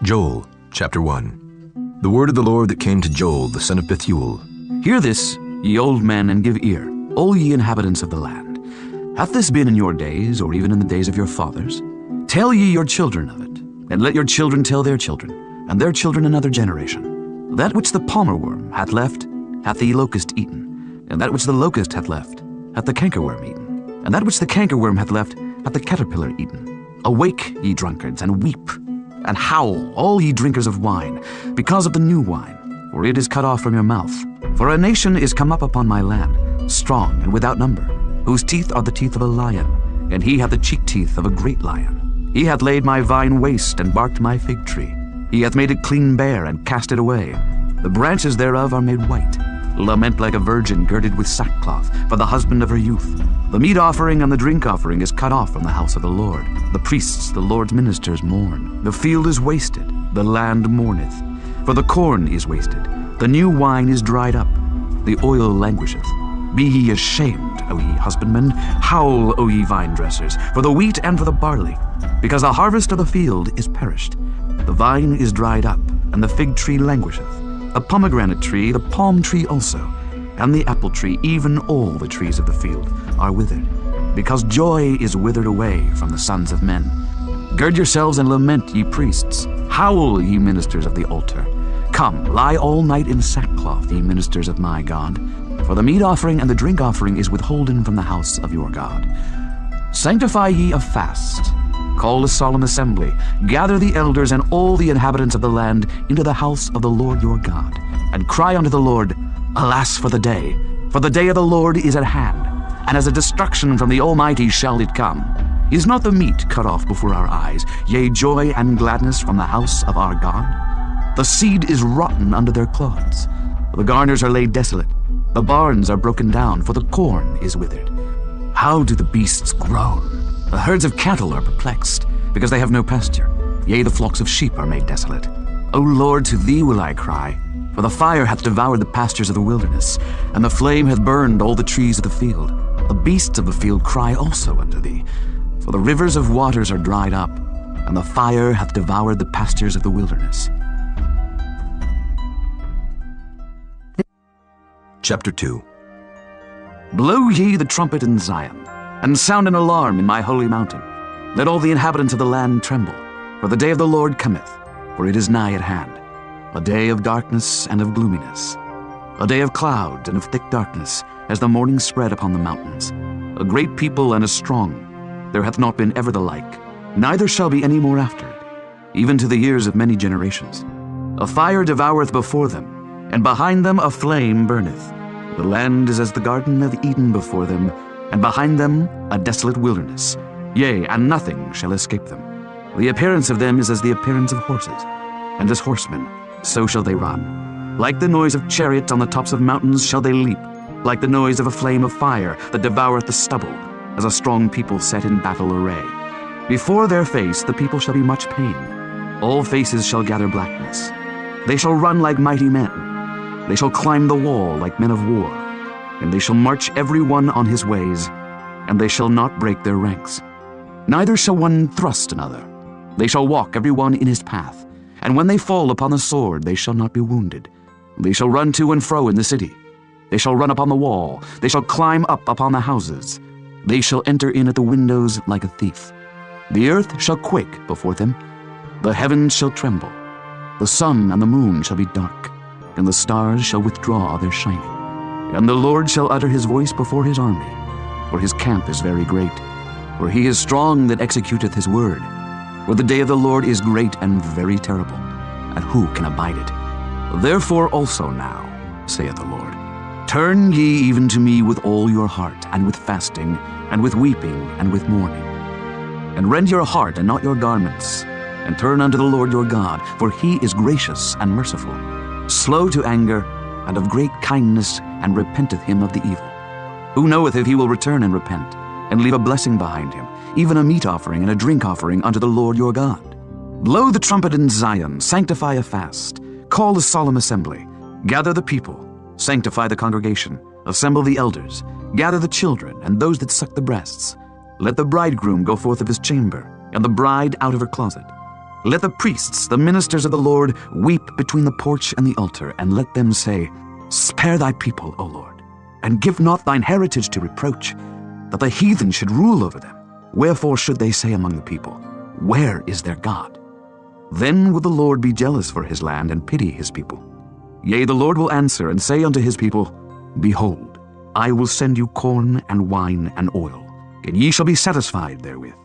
Joel, chapter 1. The word of the Lord that came to Joel, the son of Bethuel. Hear this, ye old men, and give ear, all ye inhabitants of the land. Hath this been in your days, or even in the days of your fathers? Tell ye your children of it, and let your children tell their children, and their children another generation. That which the palmer worm hath left, hath the locust eaten, and that which the locust hath left, hath the cankerworm eaten, and that which the cankerworm hath left, hath the caterpillar eaten. Awake, ye drunkards, and weep, and howl, all ye drinkers of wine, because of the new wine, for it is cut off from your mouth. For a nation is come up upon my land, strong and without number, whose teeth are the teeth of a lion, and he hath the cheek teeth of a great lion. He hath laid my vine waste, and barked my fig tree. He hath made it clean bare, and cast it away. The branches thereof are made white. Lament like a virgin girded with sackcloth, for the husband of her youth. The meat offering and the drink offering is cut off from the house of the Lord. The priests, the Lord's ministers, mourn. The field is wasted, the land mourneth. For the corn is wasted, the new wine is dried up, the oil languisheth. Be ye ashamed, O ye husbandmen, howl, O ye vine dressers, for the wheat and for the barley, because the harvest of the field is perished. The vine is dried up, and the fig tree languisheth. The pomegranate tree, the palm tree also, and the apple tree, even all the trees of the field, are withered, because joy is withered away from the sons of men. Gird yourselves and lament, ye priests. Howl, ye ministers of the altar. Come, lie all night in sackcloth, ye ministers of my God. For the meat offering and the drink offering is withholden from the house of your God. Sanctify ye a fast. Call a solemn assembly. Gather the elders and all the inhabitants of the land into the house of the Lord your God, and cry unto the Lord, Alas for the day of the Lord is at hand, and as a destruction from the Almighty shall it come. Is not the meat cut off before our eyes, yea, joy and gladness from the house of our God? The seed is rotten under their clods. The garners are laid desolate. The barns are broken down, for the corn is withered. How do the beasts groan? The herds of cattle are perplexed, because they have no pasture. Yea, the flocks of sheep are made desolate. O Lord, to thee will I cry, for the fire hath devoured the pastures of the wilderness, and the flame hath burned all the trees of the field. The beasts of the field cry also unto thee, for the rivers of waters are dried up, and the fire hath devoured the pastures of the wilderness. Chapter 2. Blow ye the trumpet in Zion, and sound an alarm in my holy mountain. Let all the inhabitants of the land tremble, for the day of the Lord cometh, for it is nigh at hand. A day of darkness and of gloominess, a day of clouds and of thick darkness, as the morning spread upon the mountains. A great people and a strong, there hath not been ever the like, neither shall be any more after it, even to the years of many generations. A fire devoureth before them, and behind them a flame burneth. The land is as the garden of Eden before them, and behind them a desolate wilderness. Yea, and nothing shall escape them. The appearance of them is as the appearance of horses, and as horsemen, so shall they run. Like the noise of chariots on the tops of mountains shall they leap, like the noise of a flame of fire that devoureth the stubble, as a strong people set in battle array. Before their face the people shall be much pain. All faces shall gather blackness. They shall run like mighty men. They shall climb the wall like men of war. And they shall march every one on his ways, and they shall not break their ranks. Neither shall one thrust another. They shall walk every one in his path, and when they fall upon the sword they shall not be wounded. They shall run to and fro in the city. They shall run upon the wall. They shall climb up upon the houses. They shall enter in at the windows like a thief. The earth shall quake before them. The heavens shall tremble. The sun and the moon shall be dark, and the stars shall withdraw their shining. And the Lord shall utter his voice before his army, for his camp is very great. For he is strong that executeth his word. For the day of the Lord is great and very terrible, and who can abide it? Therefore also now, saith the Lord, turn ye even to me with all your heart, and with fasting, and with weeping, and with mourning. And rend your heart and not your garments, and turn unto the Lord your God, for he is gracious and merciful, slow to anger, and of great kindness, and repenteth him of the evil. Who knoweth if he will return and repent, and leave a blessing behind him, even a meat offering and a drink offering unto the Lord your God? Blow the trumpet in Zion, sanctify a fast, call a solemn assembly, gather the people, sanctify the congregation, assemble the elders, gather the children and those that suck the breasts. Let the bridegroom go forth of his chamber, and the bride out of her closet. Let the priests, the ministers of the Lord, weep between the porch and the altar, and let them say, Spare thy people, O Lord, and give not thine heritage to reproach, that the heathen should rule over them. Wherefore should they say among the people, Where is their God? Then will the Lord be jealous for his land and pity his people. Yea, the Lord will answer and say unto his people, Behold, I will send you corn and wine and oil, and ye shall be satisfied therewith.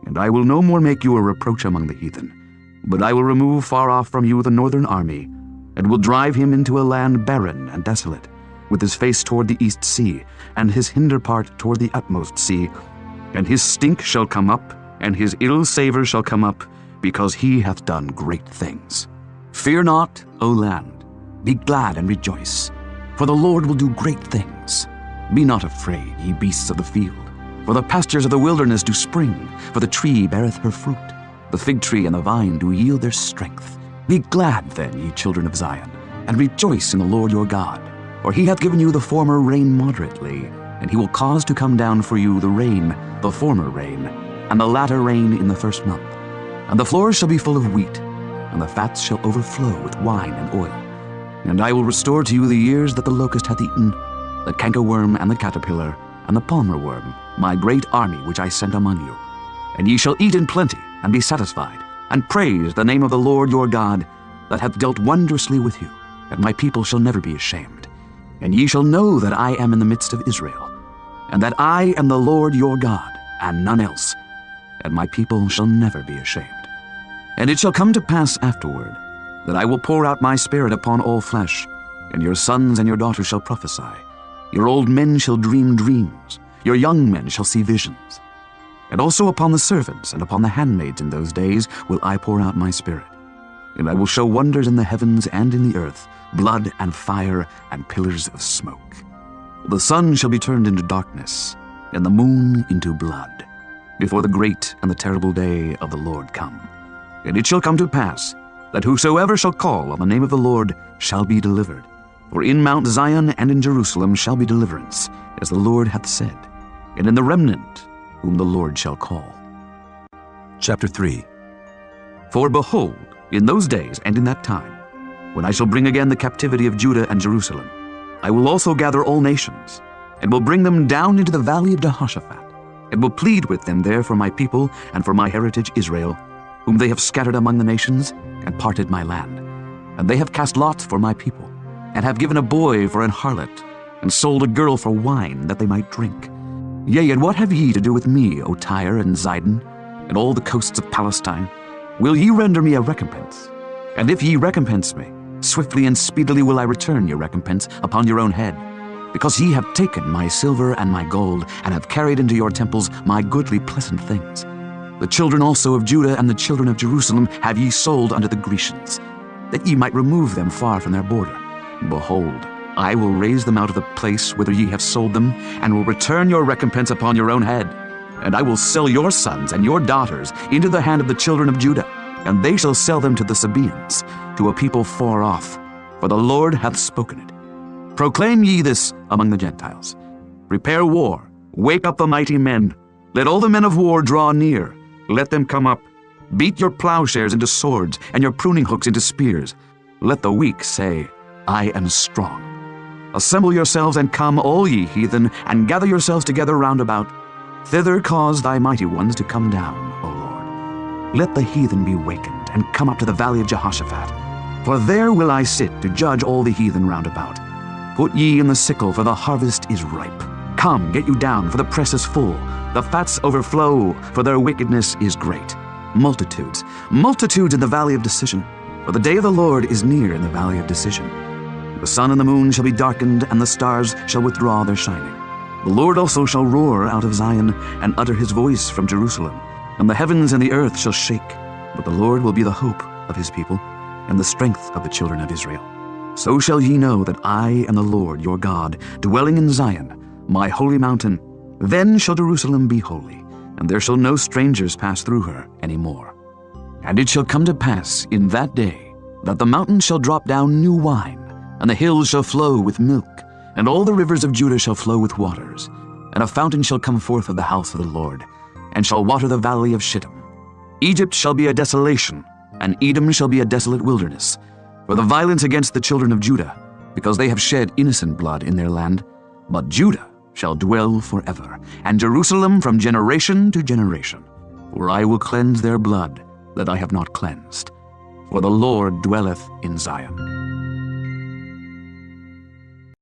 And I will no more make you a reproach among the heathen, but I will remove far off from you the northern army, and will drive him into a land barren and desolate, with his face toward the east sea, and his hinder part toward the utmost sea. And his stink shall come up, and his ill savour shall come up, because he hath done great things. Fear not, O land, be glad and rejoice, for the Lord will do great things. Be not afraid, ye beasts of the field, for the pastures of the wilderness do spring, for the tree beareth her fruit. The fig tree and the vine do yield their strength. Be glad then, ye children of Zion, and rejoice in the Lord your God. For he hath given you the former rain moderately, and he will cause to come down for you the rain, the former rain, and the latter rain in the first month. And the floors shall be full of wheat, and the fats shall overflow with wine and oil. And I will restore to you the years that the locust hath eaten, the cankerworm and the caterpillar, and the palmer worm, my great army which I sent among you. And ye shall eat in plenty, and be satisfied, and praise the name of the Lord your God, that hath dealt wondrously with you, and my people shall never be ashamed. And ye shall know that I am in the midst of Israel, and that I am the Lord your God, and none else, and my people shall never be ashamed. And it shall come to pass afterward, that I will pour out my spirit upon all flesh, and your sons and your daughters shall prophesy. Your old men shall dream dreams, your young men shall see visions. And also upon the servants and upon the handmaids in those days will I pour out my spirit. And I will show wonders in the heavens and in the earth, blood and fire and pillars of smoke. The sun shall be turned into darkness, and the moon into blood, before the great and the terrible day of the Lord come. And it shall come to pass, that whosoever shall call on the name of the Lord shall be delivered. For in Mount Zion and in Jerusalem shall be deliverance, as the Lord hath said, and in the remnant whom the Lord shall call. Chapter 3. For behold, in those days and in that time, when I shall bring again the captivity of Judah and Jerusalem, I will also gather all nations, and will bring them down into the valley of Jehoshaphat, and will plead with them there for my people and for my heritage Israel, whom they have scattered among the nations, and parted my land. And they have cast lots for my people, and have given a boy for an harlot, and sold a girl for wine, that they might drink. Yea, and what have ye to do with me, O Tyre and Zidon, and all the coasts of Palestine? Will ye render me a recompense? And if ye recompense me, swiftly and speedily will I return your recompense upon your own head. Because ye have taken my silver and my gold, and have carried into your temples my goodly pleasant things. The children also of Judah and the children of Jerusalem have ye sold unto the Grecians, that ye might remove them far from their border. Behold, I will raise them out of the place whither ye have sold them, and will return your recompense upon your own head. And I will sell your sons and your daughters into the hand of the children of Judah, and they shall sell them to the Sabaeans, to a people far off, for the Lord hath spoken it. Proclaim ye this among the Gentiles. Prepare war, wake up the mighty men. Let all the men of war draw near. Let them come up. Beat your plowshares into swords, and your pruning hooks into spears. Let the weak say, I am strong. Assemble yourselves and come, all ye heathen, and gather yourselves together round about. Thither cause thy mighty ones to come down, O Lord. Let the heathen be wakened, and come up to the valley of Jehoshaphat. For there will I sit to judge all the heathen round about. Put ye in the sickle, for the harvest is ripe. Come, get you down, for the press is full. The fats overflow, for their wickedness is great. Multitudes, multitudes in the valley of decision. For the day of the Lord is near in the valley of decision. The sun and the moon shall be darkened, and the stars shall withdraw their shining. The Lord also shall roar out of Zion, and utter his voice from Jerusalem. And the heavens and the earth shall shake. But the Lord will be the hope of his people, and the strength of the children of Israel. So shall ye know that I am the Lord your God, dwelling in Zion, my holy mountain. Then shall Jerusalem be holy, and there shall no strangers pass through her any more. And it shall come to pass in that day, that the mountains shall drop down new wine, and the hills shall flow with milk, and all the rivers of Judah shall flow with waters. And a fountain shall come forth of the house of the Lord, and shall water the valley of Shittim. Egypt shall be a desolation, and Edom shall be a desolate wilderness, for the violence against the children of Judah, because they have shed innocent blood in their land. But Judah shall dwell forever, and Jerusalem from generation to generation. For I will cleanse their blood that I have not cleansed, for the Lord dwelleth in Zion.